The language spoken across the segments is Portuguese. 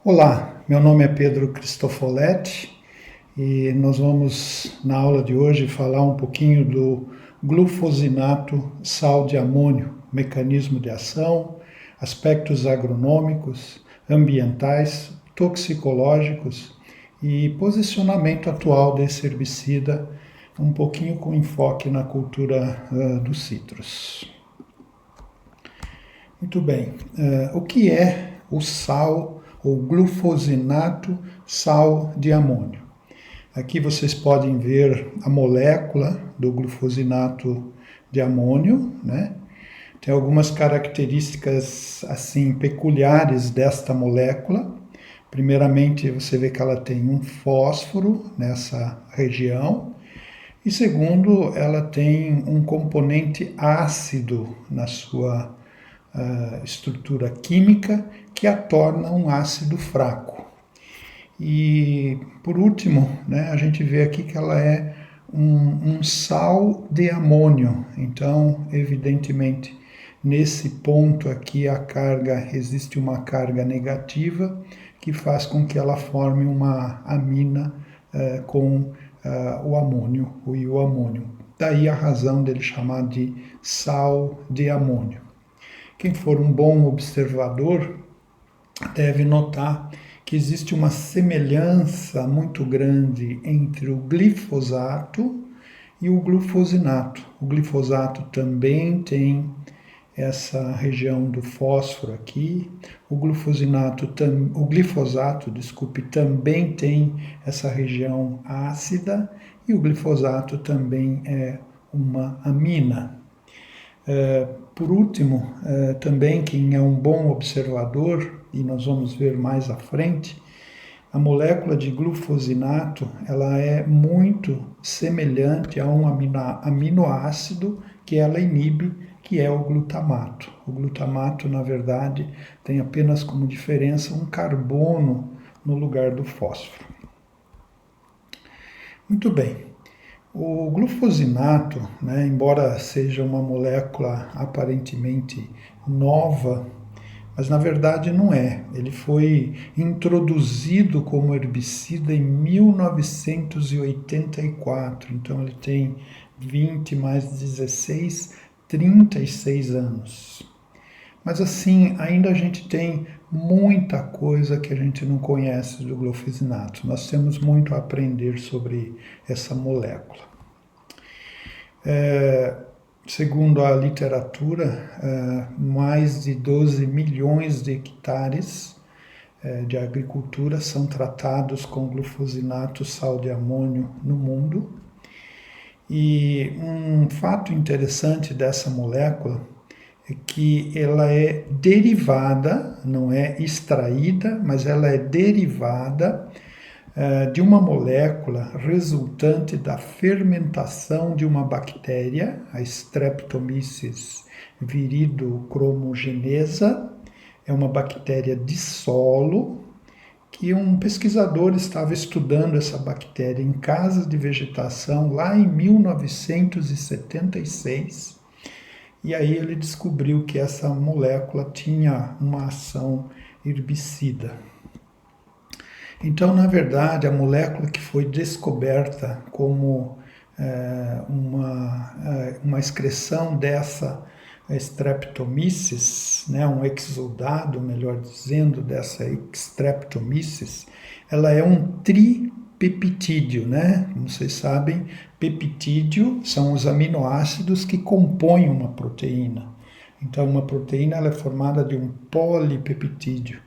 Olá, meu nome é Pedro Cristofoletti e nós vamos, na aula de hoje, falar um pouquinho do glufosinato sal de amônio, mecanismo de ação, aspectos agronômicos, ambientais, toxicológicos e posicionamento atual desse herbicida, um pouquinho com enfoque na cultura dos citros. Muito bem, o que é o sal ou glufosinato sal de amônio? Aqui vocês podem ver a molécula do glufosinato de amônio, né? Tem algumas características assim peculiares desta molécula. Primeiramente, você vê que ela tem um fósforo nessa região. E segundo, ela tem um componente ácido na sua estrutura química que a torna um ácido fraco. E por último, né, a gente vê aqui que ela é um sal de amônio. Então, evidentemente, nesse ponto aqui existe uma carga negativa que faz com que ela forme uma amina com o amônio, o ioamônio. Daí a razão dele chamar de sal de amônio. Quem for um bom observador deve notar que existe uma semelhança muito grande entre o glifosato e o glufosinato. O glifosato também tem essa região do fósforo aqui. O glifosato, também tem essa região ácida e o glifosato também é uma amina. Por último, também quem é um bom observador, e nós vamos ver mais à frente, a molécula de glufosinato ela é muito semelhante a um aminoácido que ela inibe, que é o glutamato. O glutamato, na verdade, tem apenas como diferença um carbono no lugar do fósforo. Muito bem. O glufosinato, né, embora seja uma molécula aparentemente nova, mas na verdade não é. Ele foi introduzido como herbicida em 1984, então ele tem 20 mais 16, 36 anos. Mas assim, ainda a gente tem muita coisa que a gente não conhece do glufosinato. Nós temos muito a aprender sobre essa molécula. Segundo a literatura, mais de 12 milhões de hectares de agricultura são tratados com glufosinato sal de amônio no mundo. E um fato interessante dessa molécula é que ela é derivada, não é extraída, mas ela é derivada de uma molécula resultante da fermentação de uma bactéria, a Streptomyces viridocromogenesa. É uma bactéria de solo que um pesquisador estava estudando essa bactéria em casas de vegetação lá em 1976. E aí ele descobriu que essa molécula tinha uma ação herbicida. Então, na verdade, a molécula que foi descoberta como uma excreção dessa Streptomyces, né, um exudado, melhor dizendo, dessa Streptomyces, ela é um tripeptídeo, né? Como vocês sabem, peptídeo são os aminoácidos que compõem uma proteína. Então, uma proteína ela é formada de um polipeptídeo.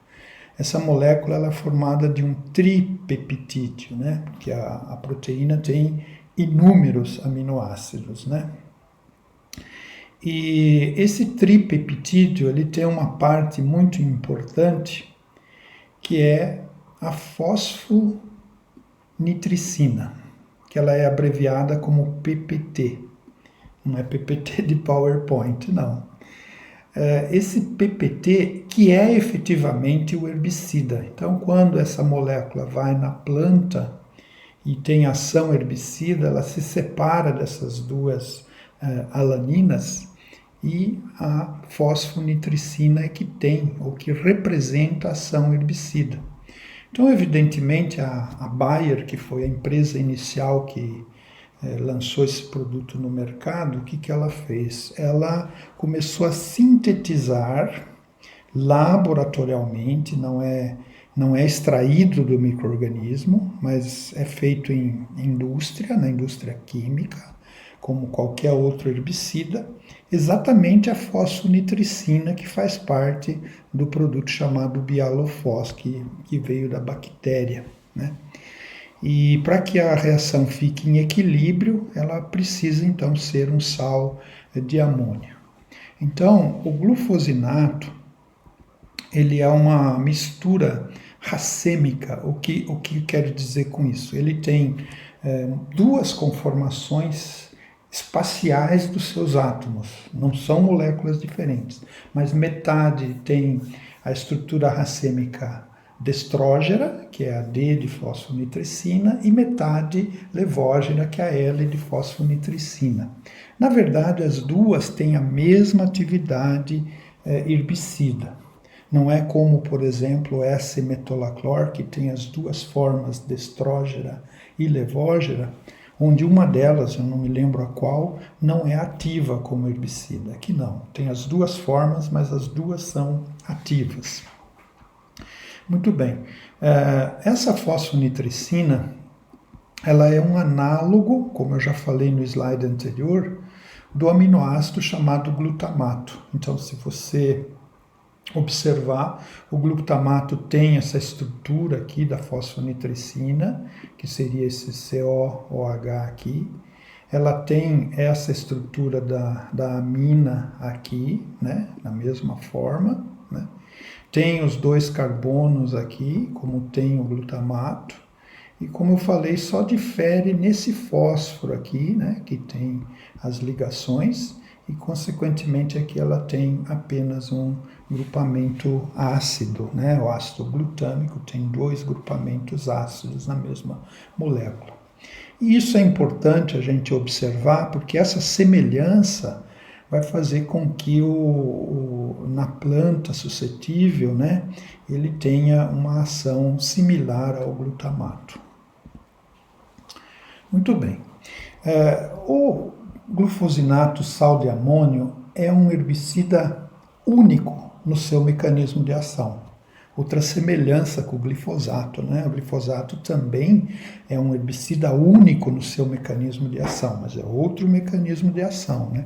Essa molécula ela é formada de um tripeptídeo, né? Porque a proteína tem inúmeros aminoácidos, né? E esse tripeptídeo ele tem uma parte muito importante que é a fosfonitricina, que ela é abreviada como PPT. Não é PPT de PowerPoint, não. Esse PPT que é efetivamente o herbicida. Então, quando essa molécula vai na planta e tem ação herbicida, ela se separa dessas duas alaninas e a fosfonitricina é que tem, ou que representa a ação herbicida. Então, evidentemente, a Bayer, que foi a empresa inicial que lançou esse produto no mercado, o que ela fez? Ela começou a sintetizar laboratorialmente, não é extraído do micro-organismo, mas é feito em indústria, na indústria química, como qualquer outro herbicida, exatamente a fosfonitricina, que faz parte do produto chamado Bialofos, que veio da bactéria, né? E para que a reação fique em equilíbrio, ela precisa então ser um sal de amônio. Então, o glufosinato, ele é uma mistura racêmica. O que quero dizer com isso? Ele tem duas conformações espaciais dos seus átomos, não são moléculas diferentes, mas metade tem a estrutura racêmica destrógera, que é a D de fosfonitricina, e metade levógena, que é a L de fosfonitricina. Na verdade, as duas têm a mesma atividade herbicida. Não é como, por exemplo, o S-metolaclor, que tem as duas formas destrógena e levógena, onde uma delas, eu não me lembro a qual, não é ativa como herbicida. Aqui não, tem as duas formas, mas as duas são ativas. Muito bem, essa fosfonitricina, ela é um análogo, como eu já falei no slide anterior, do aminoácido chamado glutamato. Então, se você observar, o glutamato tem essa estrutura aqui da fosfonitricina, que seria esse COOH aqui. Ela tem essa estrutura da amina aqui, né, na mesma forma, né? Tem os dois carbonos aqui, como tem o glutamato. E como eu falei, só difere nesse fósforo aqui, né, que tem as ligações, e consequentemente aqui ela tem apenas um grupamento ácido, né? O ácido glutâmico tem dois grupamentos ácidos na mesma molécula. E isso é importante a gente observar, porque essa semelhança vai fazer com que na planta suscetível, né, ele tenha uma ação similar ao glutamato. Muito bem. O glufosinato sal de amônio é um herbicida único no seu mecanismo de ação. Outra semelhança com o glifosato, né? O glifosato também é um herbicida único no seu mecanismo de ação, mas é outro mecanismo de ação, né?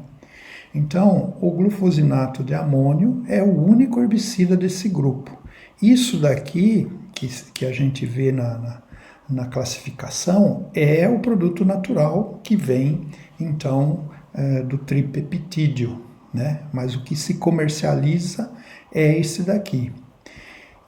Então, o glufosinato de amônio é o único herbicida desse grupo. Isso daqui, que a gente vê na classificação, é o produto natural que vem, então, do tripeptídeo, né? Mas o que se comercializa é esse daqui.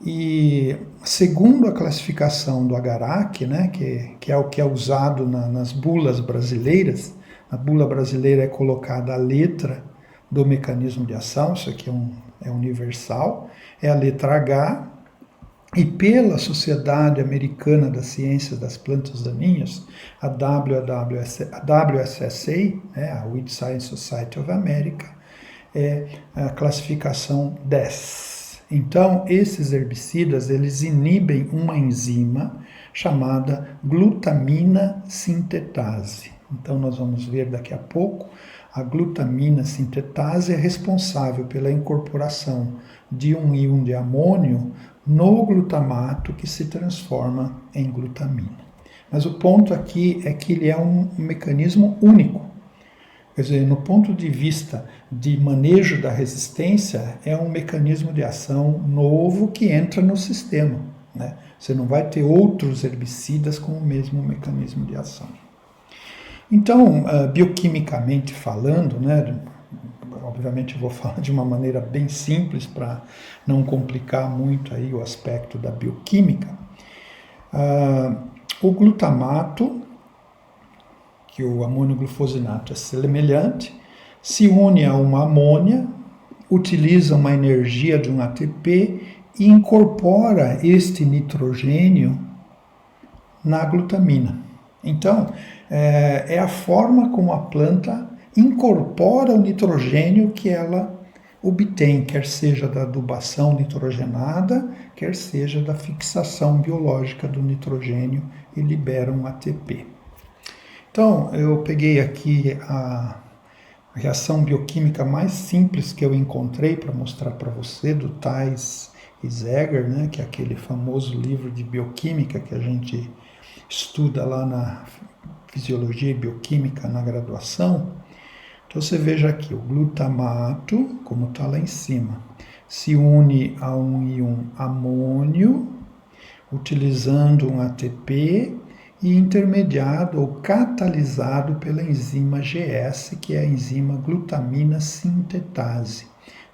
E segundo a classificação do Agarac, né, que é o que é usado nas bulas brasileiras, na bula brasileira é colocada a letra do mecanismo de ação, isso aqui é universal, é a letra H, e pela Sociedade Americana das Ciências das Plantas Daninhas, a WSSA, né, a Weed Science Society of America, é a classificação 10. Então, esses herbicidas, eles inibem uma enzima chamada glutamina sintetase. Então, nós vamos ver daqui a pouco, a glutamina sintetase é responsável pela incorporação de um íon de amônio no glutamato que se transforma em glutamina. Mas o ponto aqui é que ele é um mecanismo único. Quer dizer, no ponto de vista de manejo da resistência, é um mecanismo de ação novo que entra no sistema, né? Você não vai ter outros herbicidas com o mesmo mecanismo de ação. Então, bioquimicamente falando, né, obviamente eu vou falar de uma maneira bem simples para não complicar muito aí o aspecto da bioquímica. O glutamato, que o amônio glufosinato é semelhante, se une a uma amônia, utiliza uma energia de um ATP e incorpora este nitrogênio na glutamina. Então, é a forma como a planta incorpora o nitrogênio que ela obtém, quer seja da adubação nitrogenada, quer seja da fixação biológica do nitrogênio e liberam ATP. Então, eu peguei aqui a reação bioquímica mais simples que eu encontrei para mostrar para você, do Theis e Seger, né, que é aquele famoso livro de bioquímica que a gente estuda lá na Fisiologia e Bioquímica na graduação. Então você veja aqui, o glutamato, como está lá em cima, se une a um íon amônio, utilizando um ATP e intermediado ou catalisado pela enzima GS, que é a enzima glutamina sintetase.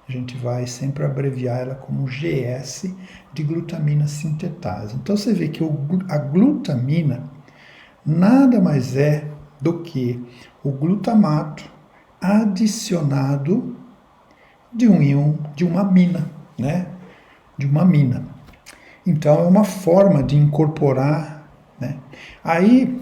A gente vai sempre abreviar ela como GS de glutamina sintetase. Então você vê que a glutamina nada mais é do que o glutamato adicionado de um íon, de uma amina, né? De uma amina. Então é uma forma de incorporar, né? Aí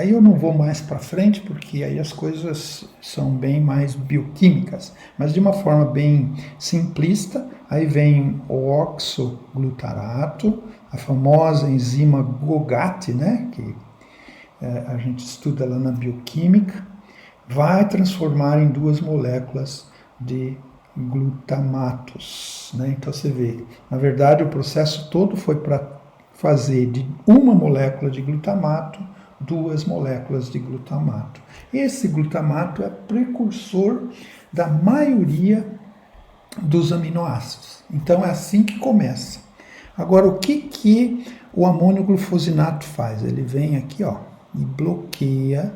eu não vou mais para frente, porque aí as coisas são bem mais bioquímicas, mas de uma forma bem simplista, aí vem o oxoglutarato, a famosa enzima GOGAT, né? Que a gente estuda lá na bioquímica, vai transformar em duas moléculas de glutamatos, né? Então você vê, na verdade o processo todo foi para fazer de uma molécula de glutamato duas moléculas de glutamato. Esse glutamato é precursor da maioria dos aminoácidos. Então é assim que começa. Agora o que o amônio glufosinato faz? Ele vem aqui, ó, e bloqueia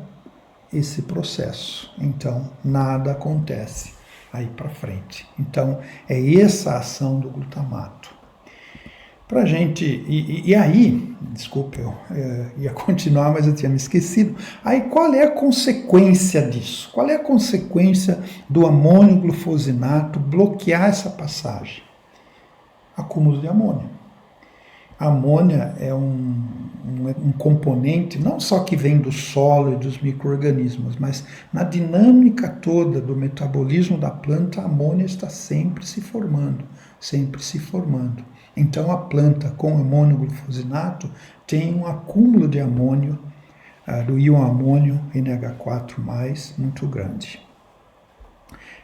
esse processo. Então, nada acontece aí para frente. Então, é essa a ação do glutamato. Pra gente, e aí, desculpe, eu ia continuar, mas eu tinha me esquecido. Aí, qual é a consequência disso? Qual é a consequência do amônio glufosinato bloquear essa passagem? Acúmulo de amônio. A amônia é um componente não só que vem do solo e dos micro-organismos, mas na dinâmica toda do metabolismo da planta, a amônia está sempre se formando, sempre se formando. Então a planta com amônio glufosinato tem um acúmulo de amônio, do íon amônio NH4+, muito grande.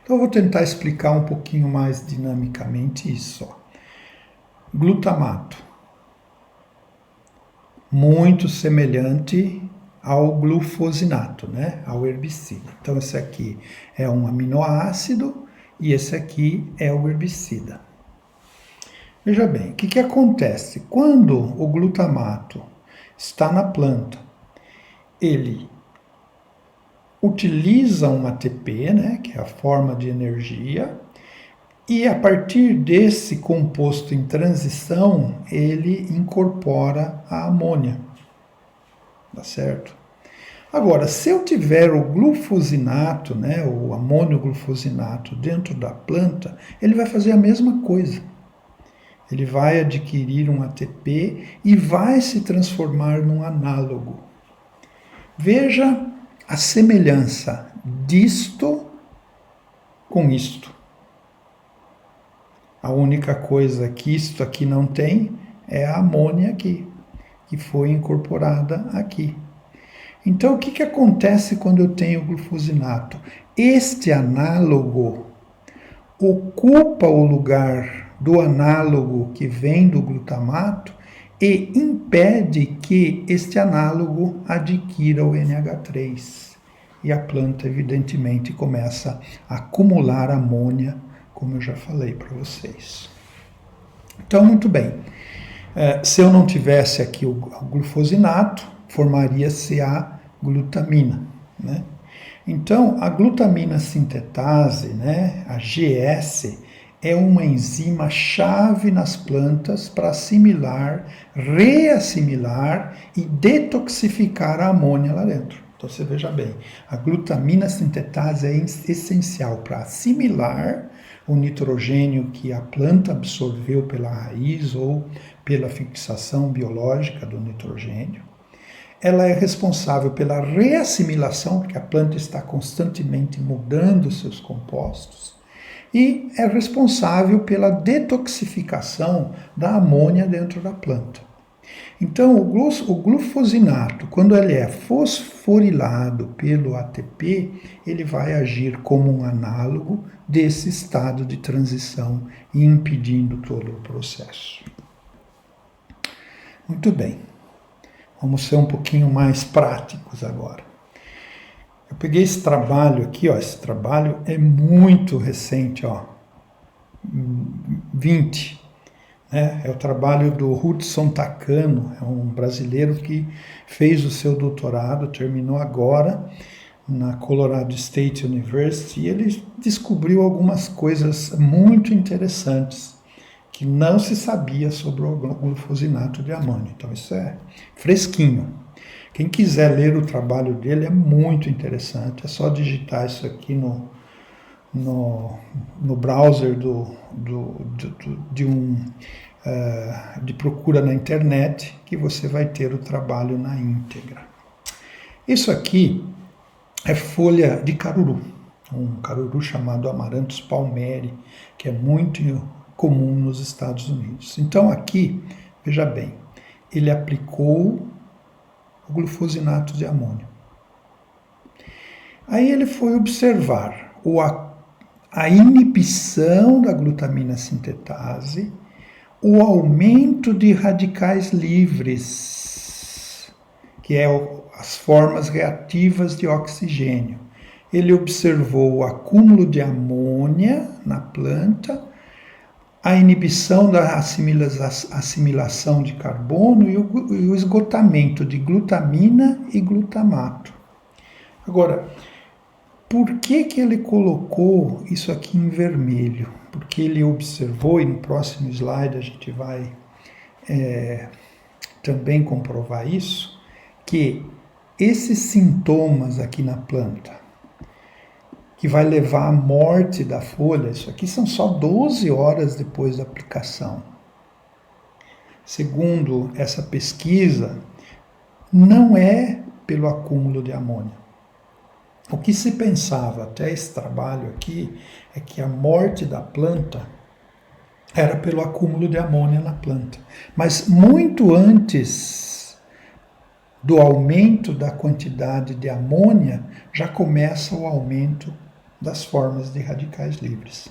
Então eu vou tentar explicar um pouquinho mais dinamicamente isso. Glutamato. Muito semelhante ao glufosinato, né? Ao herbicida. Então, esse aqui é um aminoácido e esse aqui é o herbicida. Veja bem, o que acontece? Quando o glutamato está na planta, ele utiliza um ATP, né? Que é a forma de energia, e a partir desse composto em transição, ele incorpora a amônia. Tá certo? Agora, se eu tiver o glufosinato, né, o amônio glufosinato dentro da planta, ele vai fazer a mesma coisa. Ele vai adquirir um ATP e vai se transformar num análogo. Veja a semelhança disto com isto. A única coisa que isto aqui não tem é a amônia aqui, que foi incorporada aqui. Então, o que acontece quando eu tenho glufosinato? Este análogo ocupa o lugar do análogo que vem do glutamato e impede que este análogo adquira o NH3. E a planta, evidentemente, começa a acumular amônia, como eu já falei para vocês. Então, muito bem. Se eu não tivesse aqui o glufosinato, formaria-se a glutamina, né? Então, a glutamina sintetase, né, a GS, é uma enzima chave nas plantas para assimilar, reassimilar e detoxificar a amônia lá dentro. Então, você veja bem, a glutamina sintetase é essencial para assimilar o nitrogênio que a planta absorveu pela raiz ou pela fixação biológica do nitrogênio. Ela é responsável pela reassimilação, porque a planta está constantemente mudando seus compostos. e é responsável pela detoxificação da amônia dentro da planta. Então, o glufosinato, quando ele é fosforilado pelo ATP, ele vai agir como um análogo desse estado de transição, impedindo todo o processo. Muito bem. Vamos ser um pouquinho mais práticos agora. Eu peguei esse trabalho aqui, ó, esse trabalho é muito recente, ó, 20. É o trabalho do Hudson Takano, é um brasileiro que fez o seu doutorado, terminou agora na Colorado State University, e ele descobriu algumas coisas muito interessantes que não se sabia sobre o glufosinato de amônio. Então isso é fresquinho. Quem quiser ler o trabalho dele é muito interessante, é só digitar isso aqui no browser de procura na internet, que você vai ter o trabalho na íntegra. Isso aqui é folha de caruru, um caruru chamado Amaranthus palmeri, que é muito comum nos Estados Unidos. Então aqui, veja bem, ele aplicou o glufosinato de amônio. Aí ele foi observar a inibição da glutamina sintetase, o aumento de radicais livres, que é as formas reativas de oxigênio. Ele observou o acúmulo de amônia na planta, a inibição da assimilação de carbono e o esgotamento de glutamina e glutamato. Agora, por que ele colocou isso aqui em vermelho? Porque ele observou, e no próximo slide a gente vai também comprovar isso, que esses sintomas aqui na planta, que vai levar à morte da folha, isso aqui são só 12 horas depois da aplicação. Segundo essa pesquisa, não é pelo acúmulo de amônia. O que se pensava até esse trabalho aqui é que a morte da planta era pelo acúmulo de amônia na planta. Mas muito antes do aumento da quantidade de amônia, já começa o aumento das formas de radicais livres.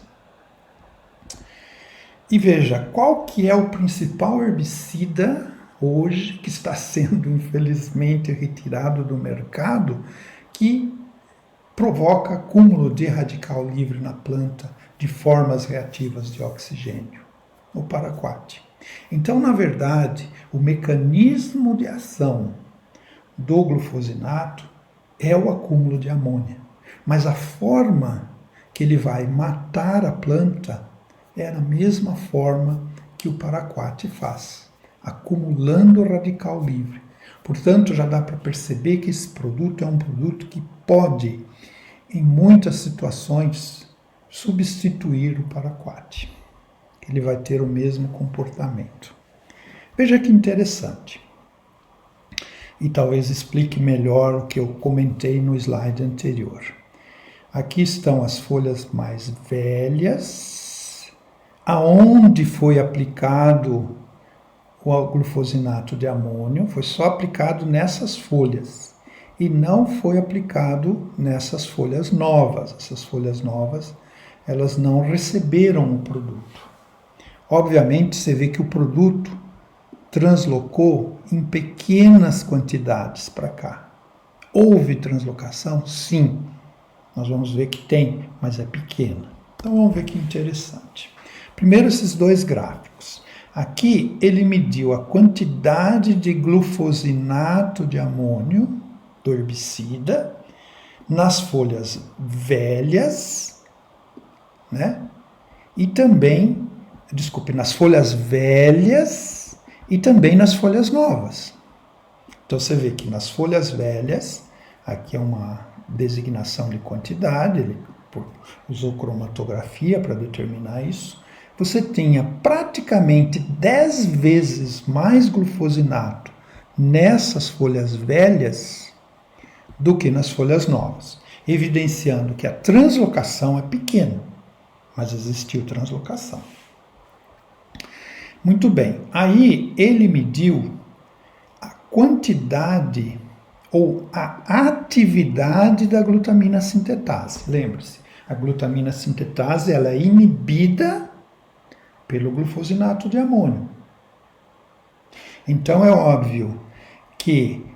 E veja, qual que é o principal herbicida hoje que está sendo, infelizmente, retirado do mercado, que provoca acúmulo de radical livre na planta de formas reativas de oxigênio, o paraquat. Então, na verdade, o mecanismo de ação do glufosinato é o acúmulo de amônia, mas a forma que ele vai matar a planta é a mesma forma que o paraquat faz, acumulando radical livre. Portanto, já dá para perceber que esse produto é um produto que pode, em muitas situações, substituir o paraquat. Ele vai ter o mesmo comportamento. Veja que interessante. E talvez explique melhor o que eu comentei no slide anterior. Aqui estão as folhas mais velhas, aonde foi aplicado o glufosinato de amônio, foi só aplicado nessas folhas e não foi aplicado nessas folhas novas. Essas folhas novas, elas não receberam o produto. Obviamente, você vê que o produto translocou em pequenas quantidades para cá. Houve translocação? Sim. Nós vamos ver que tem, mas é pequena. Então vamos ver que interessante. Primeiro esses dois gráficos. Aqui ele mediu a quantidade de glufosinato de amônio do herbicida nas folhas velhas, né? E também, nas folhas velhas e também nas folhas novas. Então você vê que nas folhas velhas, aqui é uma designação de quantidade, ele usou cromatografia para determinar isso, você tinha praticamente 10 vezes mais glufosinato nessas folhas velhas do que nas folhas novas, evidenciando que a translocação é pequena. mas existiu translocação. Muito bem, aí ele mediu a quantidade ou a atividade da glutamina sintetase. Lembre-se, a glutamina sintetase ela é inibida pelo glufosinato de amônio. Então é óbvio que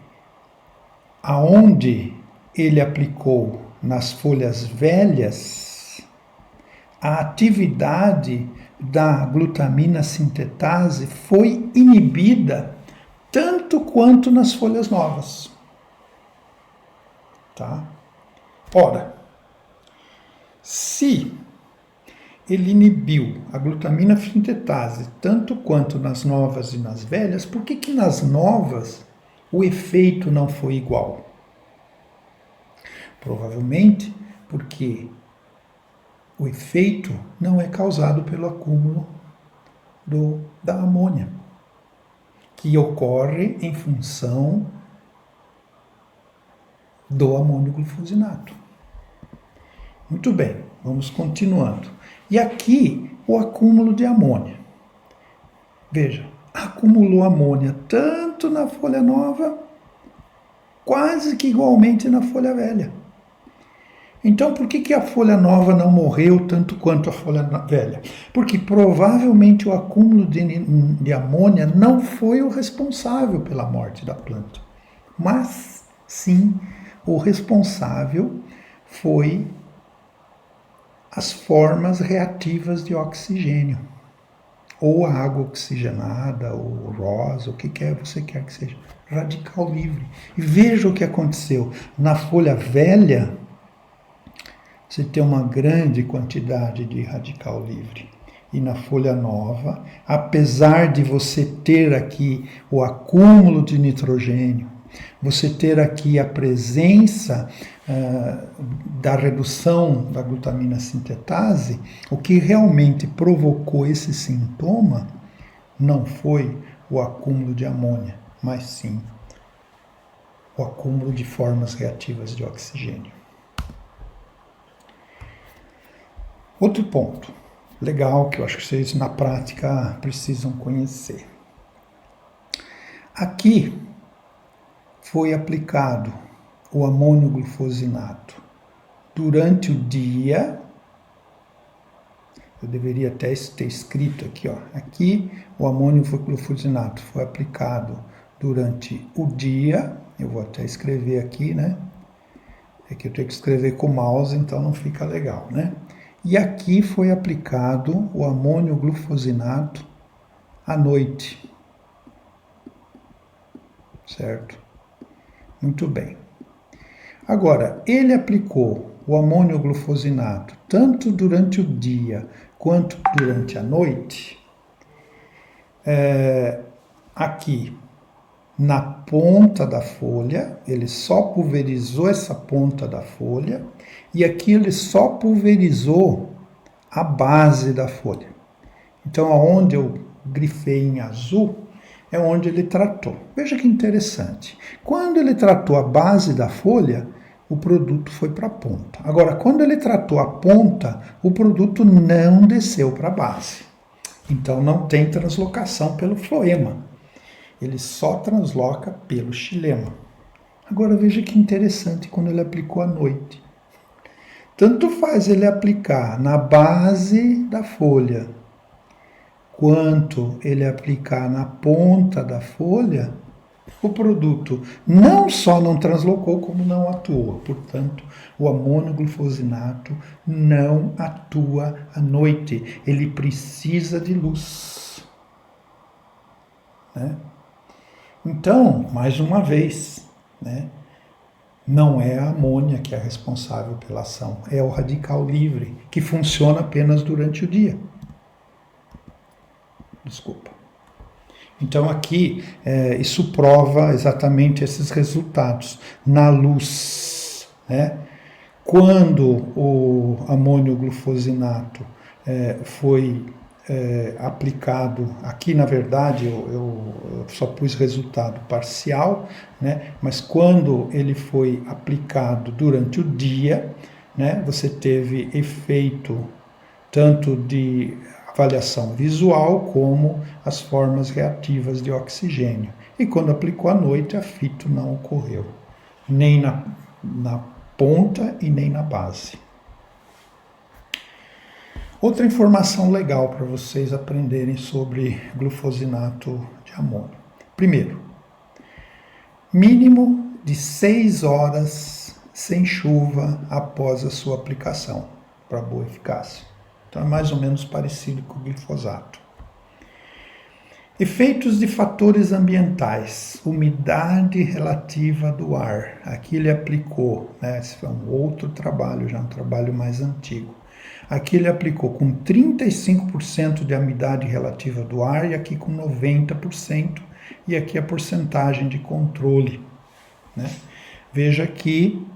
aonde ele aplicou nas folhas velhas, a atividade da glutamina sintetase foi inibida tanto quanto nas folhas novas. Tá? Ora, se ele inibiu a glutamina sintetase tanto quanto nas novas e nas velhas, por que nas novas o efeito não foi igual? Provavelmente porque o efeito não é causado pelo acúmulo da amônia, que ocorre em função do amônio glufosinato. Muito bem, vamos continuando. E aqui o acúmulo de amônia. Veja, acumulou amônia tanto na folha nova, quase que igualmente na folha velha. Então, por que a folha nova não morreu tanto quanto a folha velha? Porque provavelmente o acúmulo de amônia não foi o responsável pela morte da planta, mas sim o responsável foi as formas reativas de oxigênio, ou a água oxigenada, ou rosa, o que você quer que seja, radical livre. E veja o que aconteceu. Na folha velha, você tem uma grande quantidade de radical livre. E na folha nova, apesar de você ter aqui o acúmulo de nitrogênio, você ter aqui a presença da redução da glutamina sintetase, o que realmente provocou esse sintoma não foi o acúmulo de amônia, mas sim o acúmulo de formas reativas de oxigênio. Outro ponto legal que eu acho que vocês na prática precisam conhecer. Aqui foi aplicado o amônio glufosinato durante o dia. Eu deveria até ter escrito aqui, ó. Aqui o amônio glufosinato foi aplicado durante o dia. Eu vou até escrever aqui, né? É que eu tenho que escrever com o mouse, então não fica legal, né? E aqui foi aplicado o amônio glufosinato à noite. Certo? Muito bem. Agora, ele aplicou o amônio glufosinato tanto durante o dia quanto durante a noite. Aqui, na ponta da folha, ele só pulverizou essa ponta da folha, e aqui ele só pulverizou a base da folha. Então, aonde eu grifei em azul, é onde ele tratou. Veja que interessante. Quando ele tratou a base da folha, o produto foi para a ponta. Agora, quando ele tratou a ponta, o produto não desceu para a base. Então, não tem translocação pelo floema. Ele só transloca pelo xilema. Agora, veja que interessante quando ele aplicou à noite. Tanto faz ele aplicar na base da folha, quanto ele aplicar na ponta da folha, o produto não só não translocou, como não atuou. Portanto, o amônio glufosinato não atua à noite. Ele precisa de luz. Né? Então, mais uma vez, né? Não é a amônia que é responsável pela ação, é o radical livre, que funciona apenas durante o dia. Desculpa. Então aqui, isso prova exatamente esses resultados. Na luz, né? Quando o amônio glufosinato foi aplicado, aqui na verdade eu só pus resultado parcial, né? Mas quando ele foi aplicado durante o dia, né? Você teve efeito tanto de avaliação visual como as formas reativas de oxigênio. E quando aplicou à noite, a fito não ocorreu, nem na ponta e nem na base. Outra informação legal para vocês aprenderem sobre glufosinato de amônio. Primeiro, mínimo de 6 horas sem chuva após a sua aplicação, para boa eficácia. Então é mais ou menos parecido com o glifosato. Efeitos de fatores ambientais, umidade relativa do ar. Aqui ele aplicou, né, esse foi um outro trabalho, já um trabalho mais antigo. Aqui ele aplicou com 35% de umidade relativa do ar e aqui com 90%, e aqui a porcentagem de controle, né? Veja que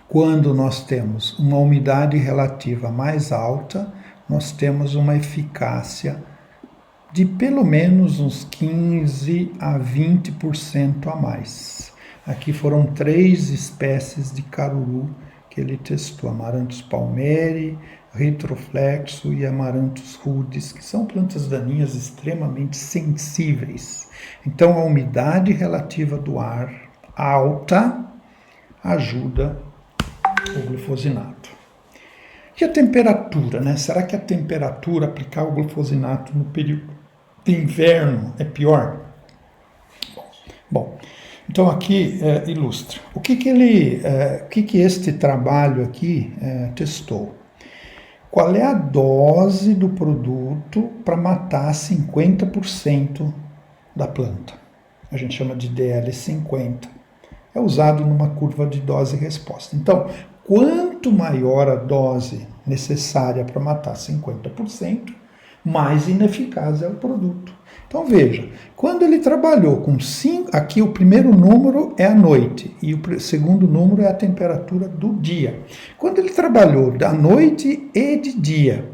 quando nós temos uma umidade relativa mais alta, nós temos uma eficácia de pelo menos uns 15 a 20% a mais. Aqui foram 3 espécies de caruru que ele testou: Amaranthus palmeri, retroflexo e Amaranthus rudis, que são plantas daninhas extremamente sensíveis. Então a umidade relativa do ar alta ajuda o glufosinato. E a temperatura, né? Será que a temperatura, aplicar o glufosinato no período de inverno é pior? Bom, então aqui ilustra. O que este trabalho aqui testou? Qual é a dose do produto para matar 50% da planta? A gente chama de DL50. É usado numa curva de dose e resposta. Então, quanto maior a dose necessária para matar 50%, mais ineficaz é o produto. Então veja, quando ele trabalhou com 5, aqui o primeiro número é a noite e o segundo número é a temperatura do dia. Quando ele trabalhou da noite e de dia,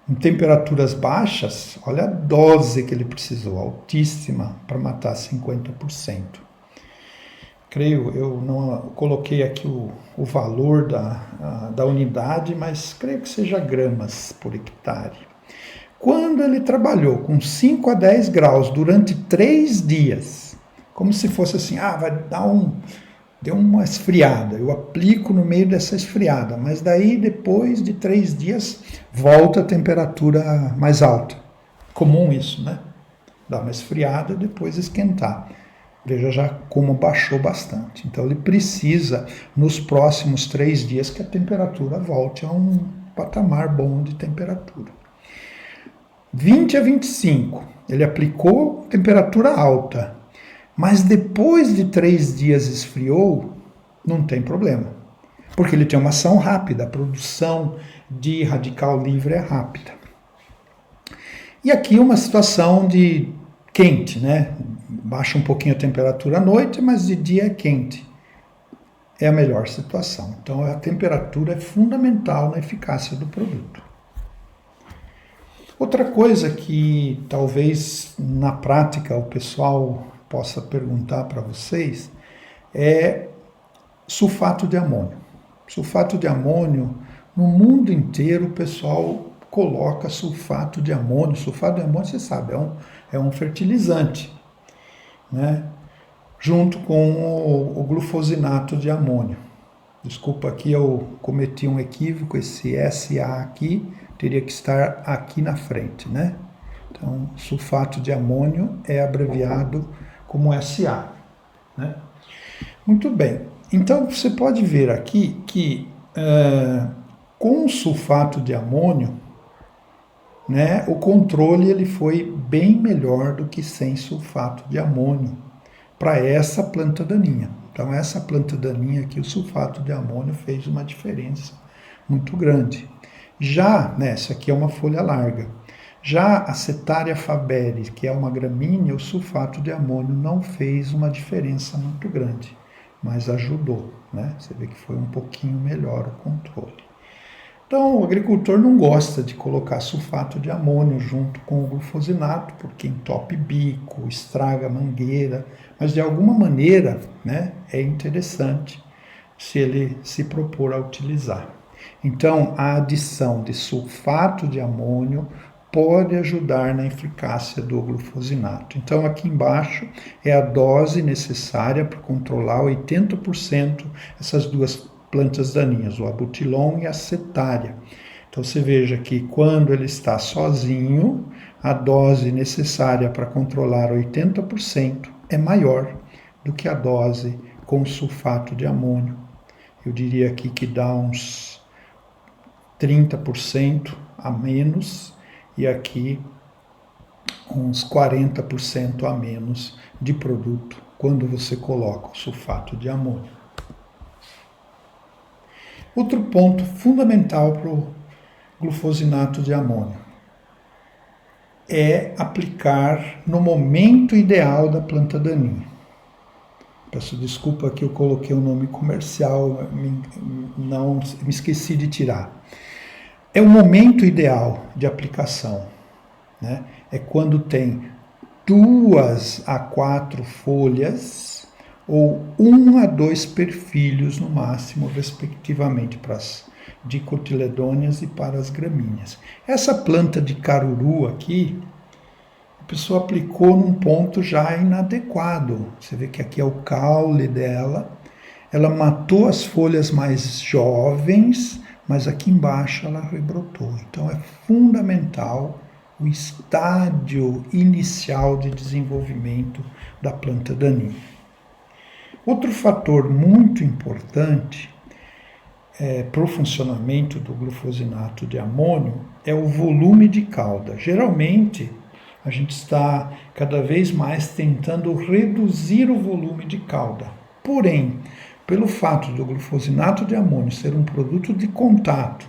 em temperaturas baixas, olha a dose que ele precisou, altíssima, para matar 50%. Creio, eu não coloquei aqui o valor da unidade, mas creio que seja gramas por hectare. Quando ele trabalhou com 5 a 10 graus durante 3 dias, como se fosse assim, vai dar deu uma esfriada, eu aplico no meio dessa esfriada, mas daí depois de 3 dias volta a temperatura mais alta. Comum isso, né? Dá uma esfriada e depois esquentar. Veja já como baixou bastante. Então ele precisa, nos próximos 3 dias, que a temperatura volte a um patamar bom de temperatura. 20 a 25, ele aplicou temperatura alta, mas depois de 3 dias esfriou, não tem problema, porque ele tem uma ação rápida, a produção de radical livre é rápida. E aqui uma situação de quente, né? Baixa um pouquinho a temperatura à noite, mas de dia é quente. É a melhor situação. Então a temperatura é fundamental na eficácia do produto. Outra coisa que talvez na prática o pessoal possa perguntar para vocês é sulfato de amônio. Sulfato de amônio, no mundo inteiro o pessoal coloca sulfato de amônio. Sulfato de amônio, você sabe, é um fertilizante, né? Junto com o glufosinato de amônio. Desculpa, aqui eu cometi um equívoco, esse SA aqui teria que estar aqui na frente, né? Então, sulfato de amônio é abreviado como SA, né? Muito bem. Então, você pode ver aqui que com sulfato de amônio, né, o controle ele foi bem melhor do que sem sulfato de amônio para essa planta daninha. Então, essa planta daninha aqui, o sulfato de amônio fez uma diferença muito grande. Já, essa aqui é uma folha larga. Já a Setaria faberi, que é uma gramínea, o sulfato de amônio não fez uma diferença muito grande, mas ajudou, né? Você vê que foi um pouquinho melhor o controle. Então, o agricultor não gosta de colocar sulfato de amônio junto com o glufosinato, porque entope bico, estraga a mangueira, mas de alguma maneira, né, é interessante se ele se propor a utilizar. Então, a adição de sulfato de amônio pode ajudar na eficácia do glufosinato. Então, aqui embaixo é a dose necessária para controlar 80% essas duas plantas daninhas, o abutilon e a cetária. Então, você veja que quando ele está sozinho, a dose necessária para controlar 80% é maior do que a dose com sulfato de amônio. Eu diria aqui que dá uns 30% a menos e aqui uns 40% a menos de produto quando você coloca o sulfato de amônio. Outro ponto fundamental para o glufosinato de amônio é aplicar no momento ideal da planta daninha. Peço desculpa que eu coloquei o nome comercial, não me esqueci de tirar. É o momento ideal de aplicação, né? É quando tem 2 a 4 folhas ou 1 a 2 perfilhos no máximo, respectivamente, para as dicotiledôneas e para as gramíneas. Essa planta de caruru aqui, a pessoa aplicou num ponto já inadequado. Você vê que aqui é o caule dela. Ela matou as folhas mais jovens, mas aqui embaixo ela rebrotou. Então é fundamental o estágio inicial de desenvolvimento da planta daninha. Outro fator muito importante para o funcionamento do glufosinato de amônio é o volume de cauda. Geralmente, a gente está cada vez mais tentando reduzir o volume de cauda. Porém, pelo fato do glufosinato de amônio ser um produto de contato,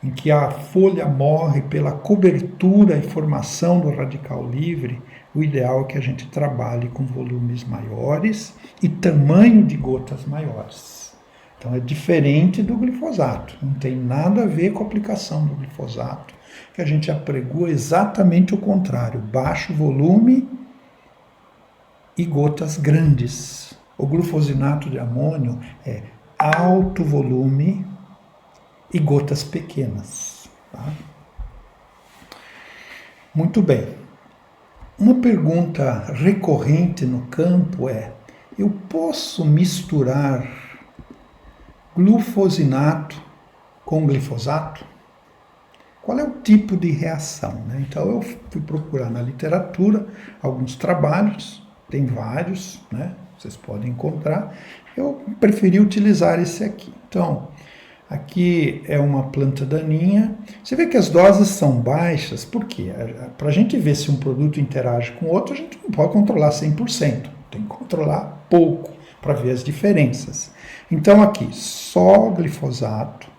em que a folha morre pela cobertura e formação do radical livre, o ideal é que a gente trabalhe com volumes maiores e tamanho de gotas maiores. Então é diferente do glifosato, não tem nada a ver com a aplicação do glifosato, que a gente apregua exatamente o contrário, baixo volume e gotas grandes. O glufosinato de amônio é alto volume e gotas pequenas. Tá? Muito bem. Uma pergunta recorrente no campo é: eu posso misturar glufosinato com glifosato? Qual é o tipo de reação? Né? Então eu fui procurar na literatura alguns trabalhos, tem vários, né? Vocês podem encontrar. Eu preferi utilizar esse aqui. Então, aqui é uma planta daninha. Você vê que as doses são baixas, por quê? Para a gente ver se um produto interage com o outro, a gente não pode controlar 100%. Tem que controlar pouco para ver as diferenças. Então aqui, só glifosato,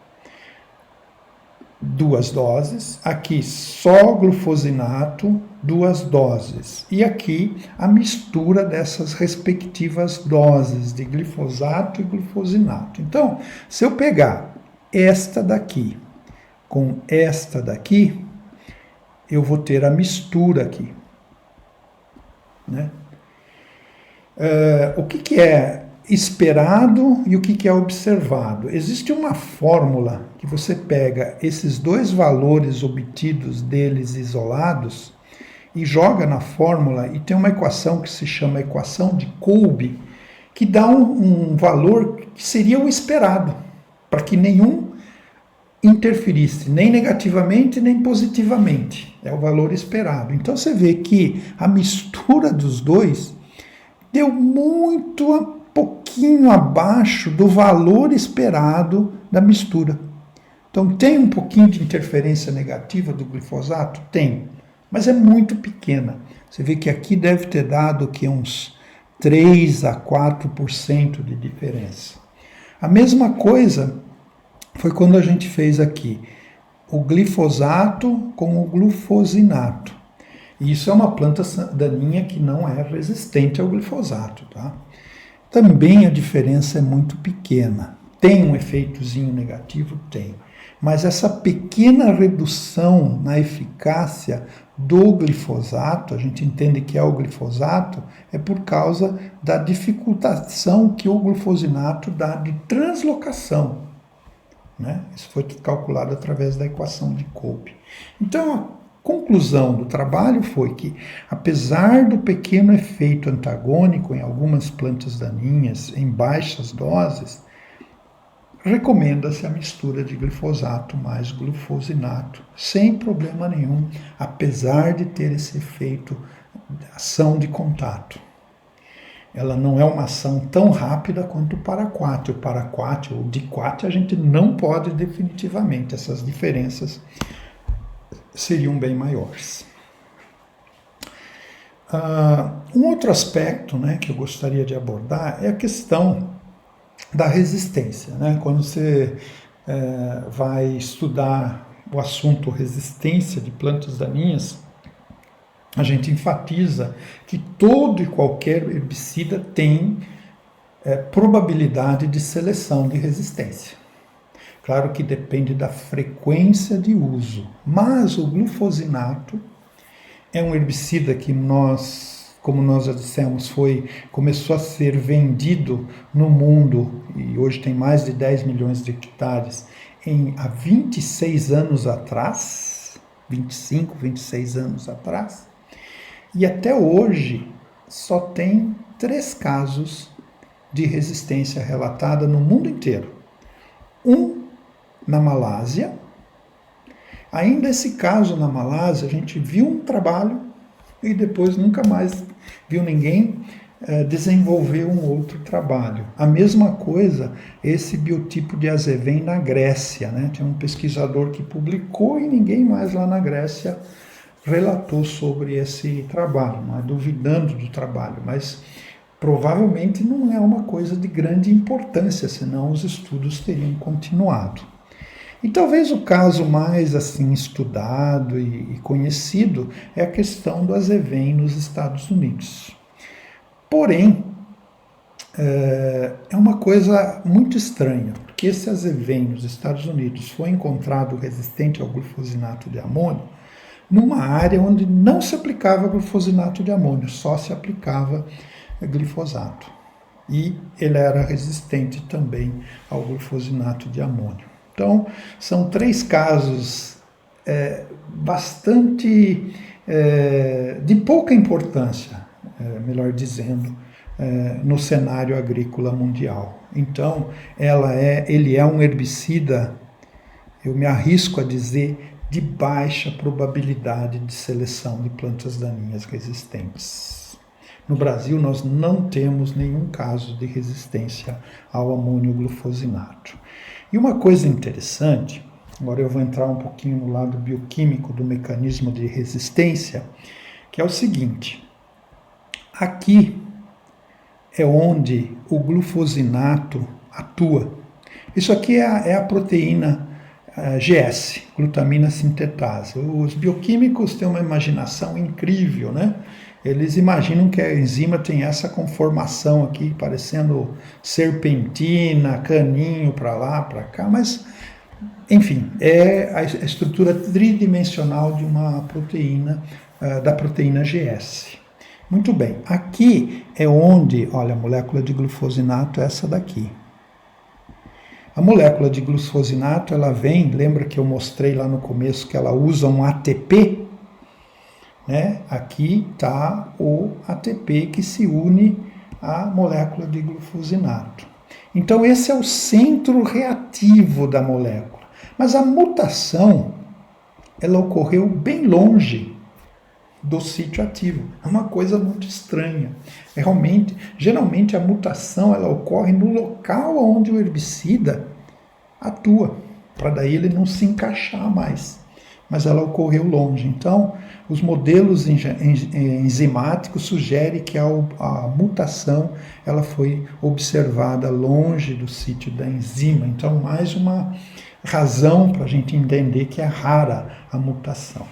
2 doses. Aqui, só glufosinato, 2 doses. E aqui, a mistura dessas respectivas doses de glifosato e glufosinato. Então, se eu pegar esta daqui com esta daqui, eu vou ter a mistura aqui. Né? O que é esperado e o que é observado? Existe uma fórmula que você pega esses 2 valores obtidos deles isolados e joga na fórmula, e tem uma equação que se chama equação de Kolbe, que dá um valor que seria o esperado, para que nenhum interferisse, nem negativamente, nem positivamente. É o valor esperado. Então você vê que a mistura dos dois deu muito pouquinho abaixo do valor esperado da mistura. Então tem um pouquinho de interferência negativa do glifosato? Tem, mas é muito pequena. Você vê que aqui deve ter dado que uns 3 a 4% de diferença. A mesma coisa foi quando a gente fez aqui o glifosato com o glufosinato. E isso é uma planta daninha que não é resistente ao glifosato, tá? Também a diferença é muito pequena. Tem um efeitozinho negativo? Tem. Mas essa pequena redução na eficácia do glifosato, a gente entende que é o glifosato, é por causa da dificultação que o glufosinato dá de translocação né? Isso foi calculado através da equação de Kolbe. Então, a conclusão do trabalho foi que, apesar do pequeno efeito antagônico em algumas plantas daninhas em baixas doses, recomenda-se a mistura de glifosato mais glufosinato, sem problema nenhum, apesar de ter esse efeito de ação de contato. Ela não é uma ação tão rápida quanto o paraquat. O paraquat ou o diquat a gente não pode definitivamente, essas diferenças seriam bem maiores. Um outro aspecto, né, que eu gostaria de abordar é a questão da resistência, né? Quando você vai estudar o assunto resistência de plantas daninhas, a gente enfatiza que todo e qualquer herbicida tem probabilidade de seleção de resistência. Claro que depende da frequência de uso, mas o glufosinato é um herbicida que como nós já dissemos, começou a ser vendido no mundo, e hoje tem mais de 10 milhões de hectares, há 26 anos atrás, 25, 26 anos atrás, e até hoje só tem 3 casos de resistência relatada no mundo inteiro. Um na Malásia. Ainda esse caso na Malásia, a gente viu um trabalho e depois nunca mais viu ninguém desenvolver um outro trabalho. A mesma coisa, esse biotipo de azevém na Grécia, né? Tem um pesquisador que publicou e ninguém mais lá na Grécia relatou sobre esse trabalho, não é duvidando do trabalho, mas provavelmente não é uma coisa de grande importância, senão os estudos teriam continuado. E talvez o caso mais assim estudado e conhecido é a questão do azevém nos Estados Unidos. Porém, é uma coisa muito estranha, porque esse azevém nos Estados Unidos foi encontrado resistente ao glufosinato de amônio numa área onde não se aplicava glufosinato de amônio, só se aplicava glifosato. E ele era resistente também ao glufosinato de amônio. Então, são 3 casos bastante de pouca importância, melhor dizendo, no cenário agrícola mundial. Então, ele é um herbicida, eu me arrisco a dizer, de baixa probabilidade de seleção de plantas daninhas resistentes. No Brasil, nós não temos nenhum caso de resistência ao amônio glufosinato. E uma coisa interessante, agora eu vou entrar um pouquinho no lado bioquímico do mecanismo de resistência, que é o seguinte: aqui é onde o glufosinato atua. Isso aqui é a proteína GS, glutamina sintetase. Os bioquímicos têm uma imaginação incrível, né? Eles imaginam que a enzima tem essa conformação aqui, parecendo serpentina, caninho para lá, para cá, mas, enfim, é a estrutura tridimensional de uma proteína, da proteína GS. Muito bem, aqui é onde, olha, a molécula de glufosinato é essa daqui. A molécula de glufosinato, ela vem, lembra que eu mostrei lá no começo que ela usa um ATP? Né? Aqui está o ATP que se une à molécula de glufosinato. Então esse é o centro reativo da molécula. Mas a mutação, ela ocorreu bem longe do sítio ativo. É uma coisa muito estranha. Geralmente a mutação ela ocorre no local onde o herbicida atua, para daí ele não se encaixar mais. Mas ela ocorreu longe. Então, os modelos enzimáticos sugerem que a mutação ela foi observada longe do sítio da enzima. Então, mais uma razão para a gente entender que é rara a mutação.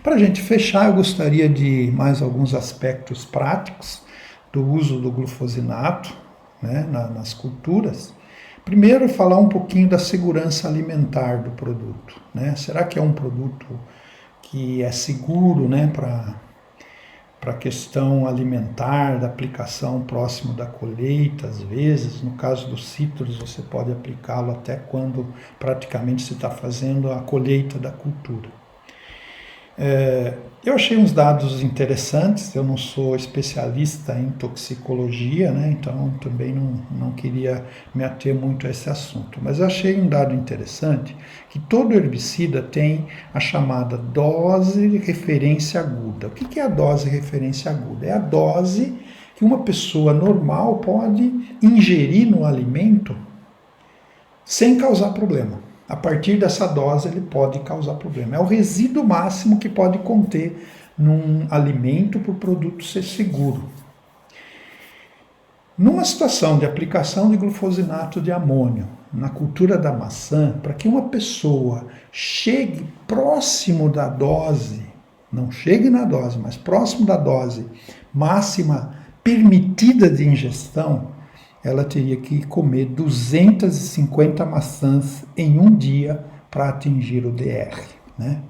Para a gente fechar, eu gostaria de mais alguns aspectos práticos do uso do glufosinato, né, nas culturas. Primeiro, falar um pouquinho da segurança alimentar do produto, né? Será que é um produto que é seguro, né, para para a questão alimentar, da aplicação próximo da colheita, às vezes. No caso dos citros, você pode aplicá-lo até quando praticamente se está fazendo a colheita da cultura. Eu achei uns dados interessantes, eu não sou especialista em toxicologia, né? Então também não queria me ater muito a esse assunto, mas eu achei um dado interessante, que todo herbicida tem a chamada dose de referência aguda. O que é a dose de referência aguda? É a dose que uma pessoa normal pode ingerir no alimento sem causar problema. A partir dessa dose ele pode causar problema. É o resíduo máximo que pode conter num alimento para o produto ser seguro. Numa situação de aplicação de glufosinato de amônio na cultura da maçã, para que uma pessoa chegue próximo da dose, não chegue na dose, mas próximo da dose máxima permitida de ingestão, ela teria que comer 250 maçãs em um dia para atingir o DR, né?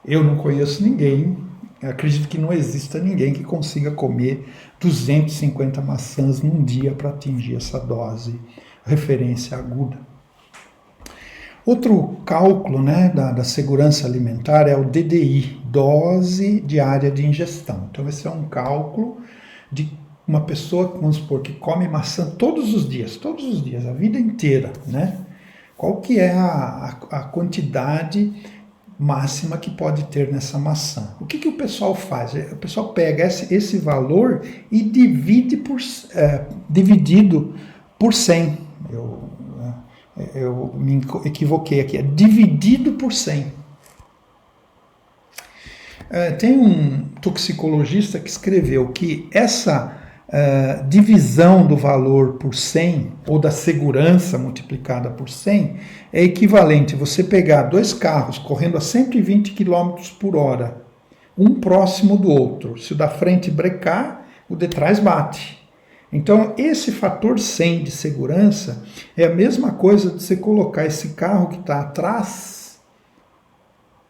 Eu não conheço ninguém, acredito que não exista ninguém que consiga comer 250 maçãs num dia para atingir essa dose referência aguda. Outro cálculo, né, da segurança alimentar é o DDI, dose diária de ingestão. Então esse é um cálculo de uma pessoa, vamos supor, que come maçã todos os dias, a vida inteira, né? Qual que é a quantidade máxima que pode ter nessa maçã? O que o pessoal faz? O pessoal pega esse valor e dividido por 100. Eu me equivoquei aqui, é dividido por 100. Tem um toxicologista que escreveu que essa divisão do valor por 100, ou da segurança multiplicada por 100, é equivalente a você pegar dois carros correndo a 120 km por hora, um próximo do outro. Se o da frente brecar, o de trás bate. Então, esse fator 100 de segurança é a mesma coisa de você colocar esse carro que está atrás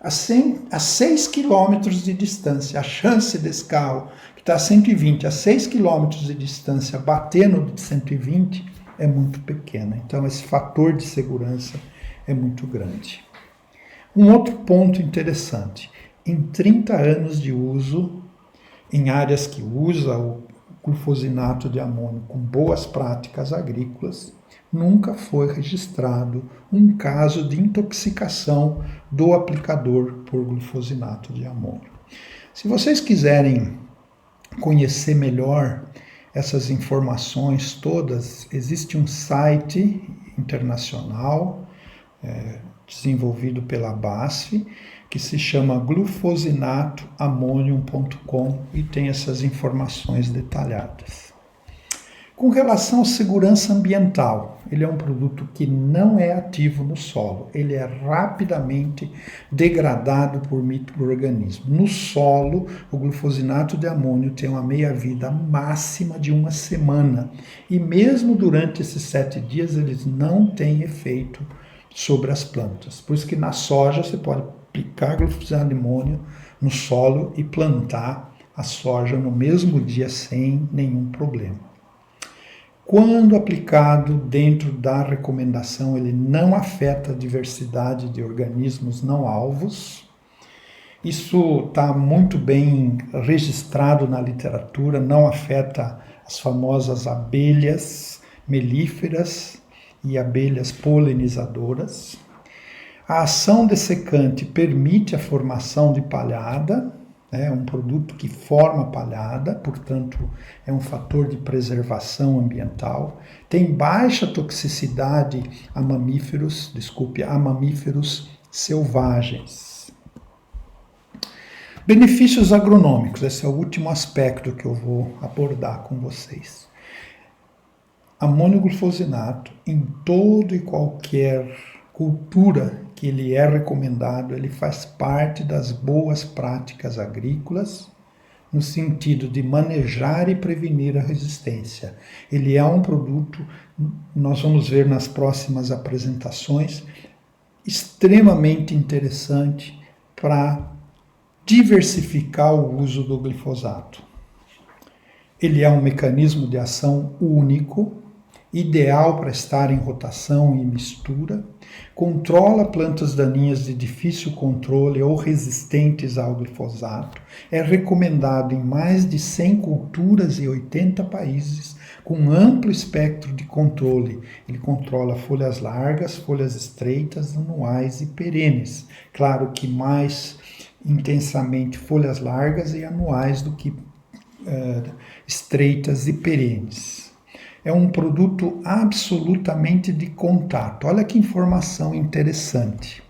a 6 km de distância. A chance desse carro que está a 120 a 6 km de distância bater no de 120 é muito pequena. Então esse fator de segurança é muito grande. Um outro ponto interessante, em 30 anos de uso, em áreas que usa o glufosinato de amônio com boas práticas agrícolas, nunca foi registrado um caso de intoxicação do aplicador por glufosinato de amônio. Se vocês quiserem conhecer melhor essas informações todas, existe um site internacional desenvolvido pela BASF, que se chama glufosinatoammonium.com e tem essas informações detalhadas. Com relação à segurança ambiental, ele é um produto que não é ativo no solo, ele é rapidamente degradado por micro-organismos. No solo, o glufosinato de amônio tem uma meia-vida máxima de 1 semana, e mesmo durante esses 7 dias eles não têm efeito sobre as plantas. Por isso que na soja você pode aplicar glufosinato de amônio no solo e plantar a soja no mesmo dia sem nenhum problema. Quando aplicado dentro da recomendação, ele não afeta a diversidade de organismos não alvos. Isso está muito bem registrado na literatura, não afeta as famosas abelhas melíferas e abelhas polinizadoras. A ação dessecante permite a formação de palhada, é um produto que forma palhada, portanto é um fator de preservação ambiental. Tem baixa toxicidade a mamíferos selvagens. Benefícios agronômicos, esse é o último aspecto que eu vou abordar com vocês. Amônio glufosinato, em todo e qualquer cultura que ele é recomendado, ele faz parte das boas práticas agrícolas, no sentido de manejar e prevenir a resistência. Ele é um produto, nós vamos ver nas próximas apresentações, extremamente interessante para diversificar o uso do glifosato. Ele é um mecanismo de ação único, ideal para estar em rotação e mistura, controla plantas daninhas de difícil controle ou resistentes ao glifosato, é recomendado em mais de 100 culturas e 80 países, com amplo espectro de controle. Ele controla folhas largas, folhas estreitas, anuais e perenes. Claro que mais intensamente folhas largas e anuais do que estreitas e perenes. É um produto absolutamente de contato. Olha que informação interessante.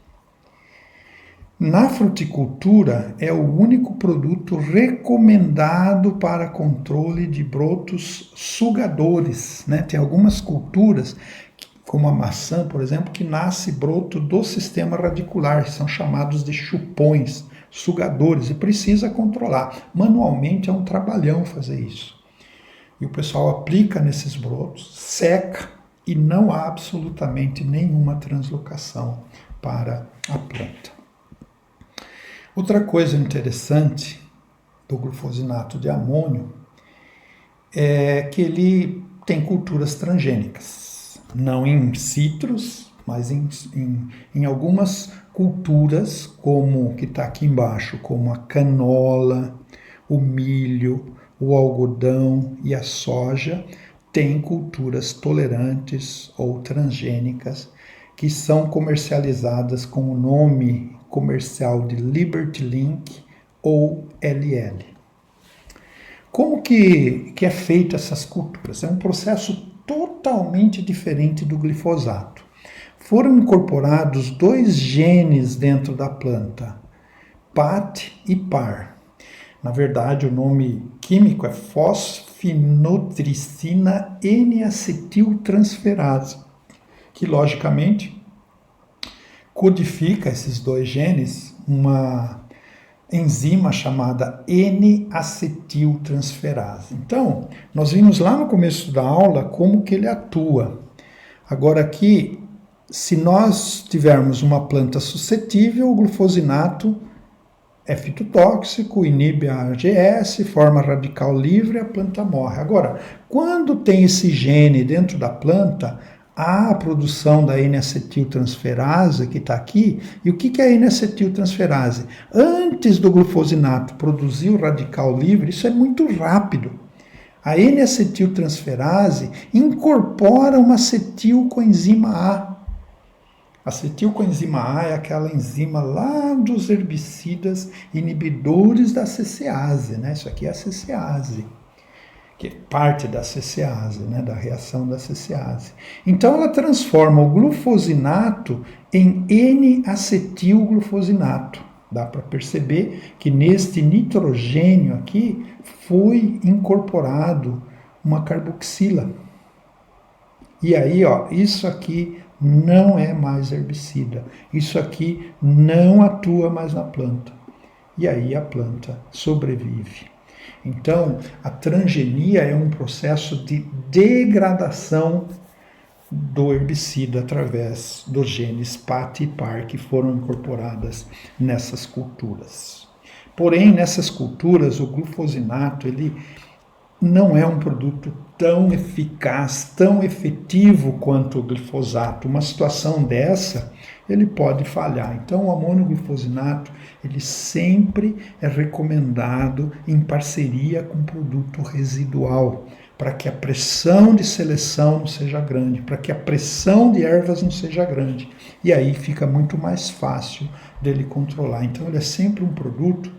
Na fruticultura, é o único produto recomendado para controle de brotos sugadores, né? Tem algumas culturas, como a maçã, por exemplo, que nasce broto do sistema radicular, são chamados de chupões, sugadores, e precisa controlar. Manualmente é um trabalhão fazer isso. E o pessoal aplica nesses brotos, seca e não há absolutamente nenhuma translocação para a planta. Outra coisa interessante do glufosinato de amônio é que ele tem culturas transgênicas, não em citros, mas em algumas culturas, como que está aqui embaixo, como a canola, o milho, o algodão e a soja, têm culturas tolerantes ou transgênicas que são comercializadas com o nome comercial de Liberty Link ou LL. Como que é feita essas culturas? É um processo totalmente diferente do glifosato. Foram incorporados 2 genes dentro da planta, PAT e PAR. Na verdade, o nome químico é fosfinotricina N-acetiltransferase, que logicamente codifica esses 2 genes uma enzima chamada N-acetiltransferase. Então, nós vimos lá no começo da aula como que ele atua. Agora aqui, se nós tivermos uma planta suscetível, o glufosinato é fitotóxico, inibe a AGS, forma radical livre, a planta morre. Agora, quando tem esse gene dentro da planta, há a produção da N-acetiltransferase, que está aqui. E o que é a N-acetiltransferase? Antes do glufosinato produzir o radical livre, isso é muito rápido. A N-acetiltransferase incorpora uma acetilcoenzima A. A acetilcoenzima A é aquela enzima lá dos herbicidas inibidores da CCase, né? Isso aqui é a CCase, que é parte da CCase, né? Da reação da CCase. Então ela transforma o glufosinato em N-acetilglufosinato. Dá para perceber que neste nitrogênio aqui foi incorporado uma carboxila. E aí, ó, isso aqui não é mais herbicida. Isso aqui não atua mais na planta. E aí a planta sobrevive. Então, a transgenia é um processo de degradação do herbicida através dos genes PAT e PAR que foram incorporadas nessas culturas. Porém, nessas culturas, o glufosinato ele não é um produto tão eficaz, tão efetivo quanto o glifosato. Uma situação dessa, ele pode falhar. Então, o amônio glufosinato, ele sempre é recomendado em parceria com produto residual, para que a pressão de seleção não seja grande, para que a pressão de ervas não seja grande. E aí fica muito mais fácil dele controlar. Então, ele é sempre um produto,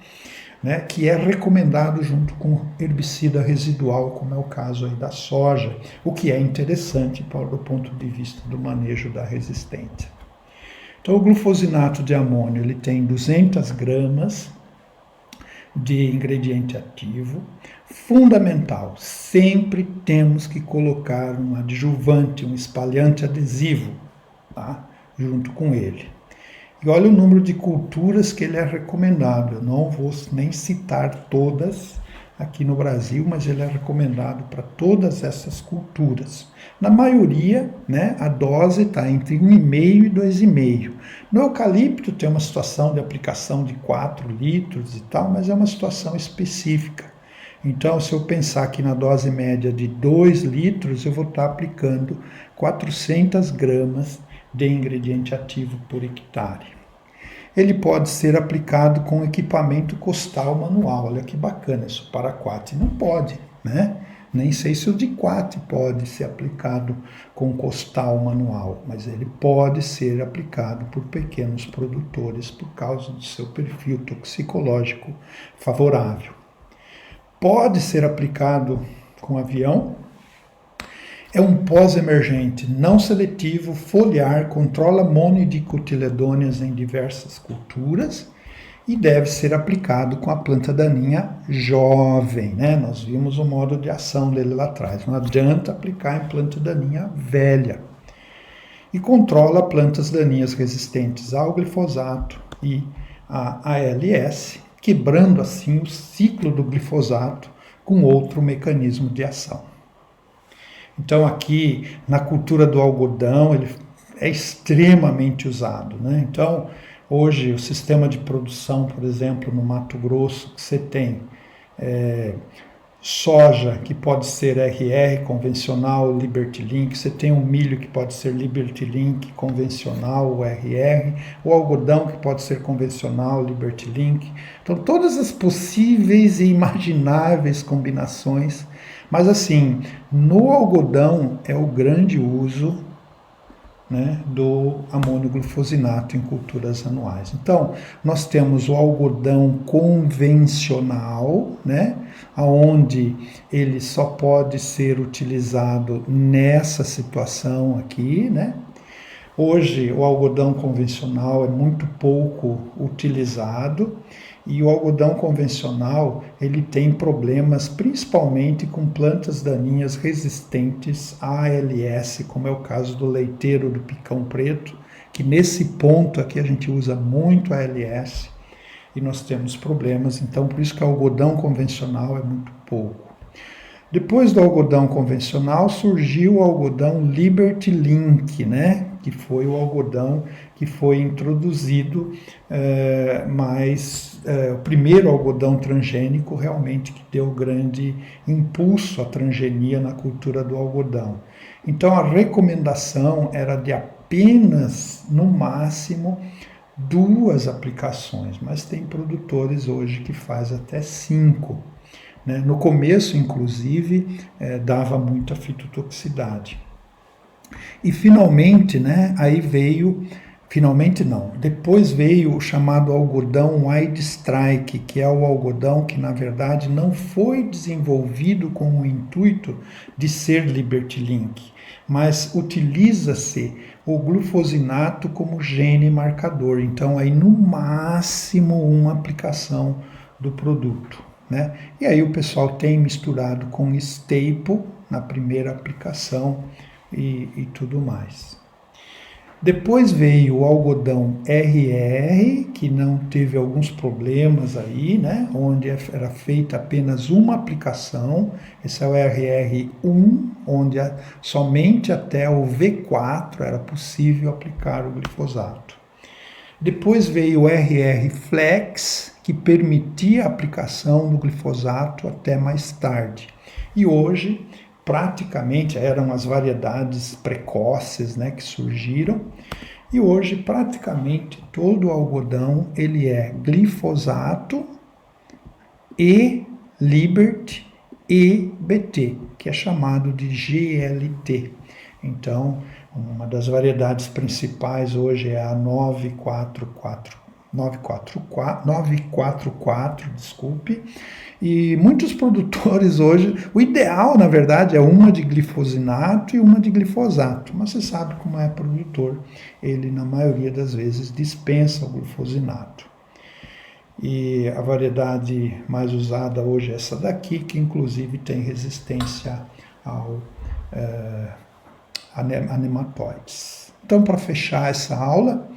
né, que é recomendado junto com herbicida residual, como é o caso aí da soja, o que é interessante do ponto de vista do manejo da resistência. Então, o glufosinato de amônio ele tem 200 gramas de ingrediente ativo. Fundamental, sempre temos que colocar um adjuvante, um espalhante adesivo, tá, junto com ele. E olha o número de culturas que ele é recomendado. Eu não vou nem citar todas aqui no Brasil, mas ele é recomendado para todas essas culturas. Na maioria, né, a dose está entre 1,5 e 2,5. No eucalipto tem uma situação de aplicação de 4 litros e tal, mas é uma situação específica. Então, se eu pensar aqui na dose média de 2 litros, eu vou estar aplicando 400 gramas de ingrediente ativo por hectare. Ele pode ser aplicado com equipamento costal manual. Olha que bacana, isso para quat não pode, né? Nem sei se o de quat pode ser aplicado com costal manual, mas ele pode ser aplicado por pequenos produtores por causa do seu perfil toxicológico favorável. Pode ser aplicado com avião. É um pós-emergente não seletivo, foliar, controla monodicotiledôneas em diversas culturas e deve ser aplicado com a planta daninha jovem, né? Nós vimos o modo de ação dele lá atrás. Não adianta aplicar em planta daninha velha. E controla plantas daninhas resistentes ao glifosato e à ALS, quebrando assim o ciclo do glifosato com outro mecanismo de ação. Então aqui na cultura do algodão ele é extremamente usado, né? Então hoje o sistema de produção, por exemplo, no Mato Grosso, que você tem soja que pode ser RR convencional, Liberty Link, você tem um milho que pode ser Liberty Link convencional, o RR, o algodão que pode ser convencional, Liberty Link. Então todas as possíveis e imagináveis combinações. Mas assim, no algodão é o grande uso, né, do amônio glufosinato em culturas anuais. Então, nós temos o algodão convencional, né, onde ele só pode ser utilizado nessa situação aqui, né? Hoje o algodão convencional é muito pouco utilizado e o algodão convencional ele tem problemas principalmente com plantas daninhas resistentes à ALS, como é o caso do leiteiro do picão preto, que nesse ponto aqui a gente usa muito a ALS e nós temos problemas, então por isso que o algodão convencional é muito pouco. Depois do algodão convencional surgiu o algodão Liberty Link, né? Que foi o algodão que foi introduzido, o primeiro algodão transgênico realmente que deu grande impulso à transgenia na cultura do algodão. Então a recomendação era de apenas, no máximo, 2 aplicações, mas tem produtores hoje que faz até 5. No começo, inclusive, dava muita fitotoxicidade. E finalmente, depois veio o chamado algodão Wide Strike, que é o algodão que, na verdade, não foi desenvolvido com o intuito de ser Liberty Link, mas utiliza-se o glufosinato como gene marcador. Então, aí no máximo uma aplicação do produto. Né? E aí o pessoal tem misturado com staple na primeira aplicação e tudo mais. Depois veio o algodão RR, que não teve alguns problemas aí, né? Onde era feita apenas uma aplicação. Esse é o RR1, onde somente até o V4 era possível aplicar o glifosato. Depois veio o RR Flex, que permitia a aplicação do glifosato até mais tarde. E hoje, praticamente, eram as variedades precoces, né, que surgiram, e hoje praticamente todo o algodão ele é glifosato e Liberty e BT, que é chamado de GLT. Então, uma das variedades principais hoje é a 944, desculpe, e muitos produtores hoje, o ideal na verdade é uma de glifosinato e uma de glifosato, mas você sabe como é produtor, ele na maioria das vezes dispensa o glifosinato. E a variedade mais usada hoje é essa daqui, que inclusive tem resistência a nematóides. Então, para fechar essa aula,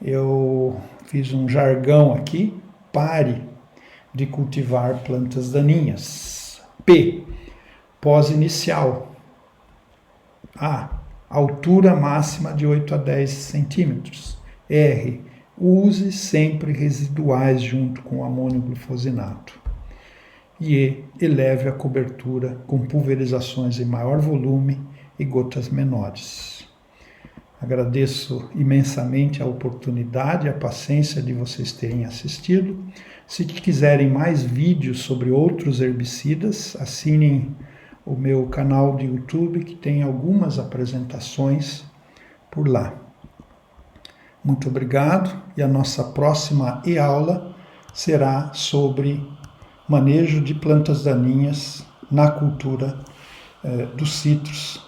eu fiz um jargão aqui: pare, de cultivar plantas daninhas. P. Pós-inicial. A. Altura máxima de 8 a 10 centímetros. R. Use sempre residuais junto com o amônio glufosinato. E E. Eleve a cobertura com pulverizações em maior volume e gotas menores. Agradeço imensamente a oportunidade e a paciência de vocês terem assistido. Se quiserem mais vídeos sobre outros herbicidas, assinem o meu canal de YouTube, que tem algumas apresentações por lá. Muito obrigado, e a nossa próxima e-aula será sobre manejo de plantas daninhas na cultura dos citros,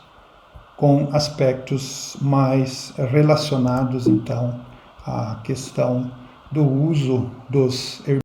com aspectos mais relacionados, então, à questão do uso dos herbicidas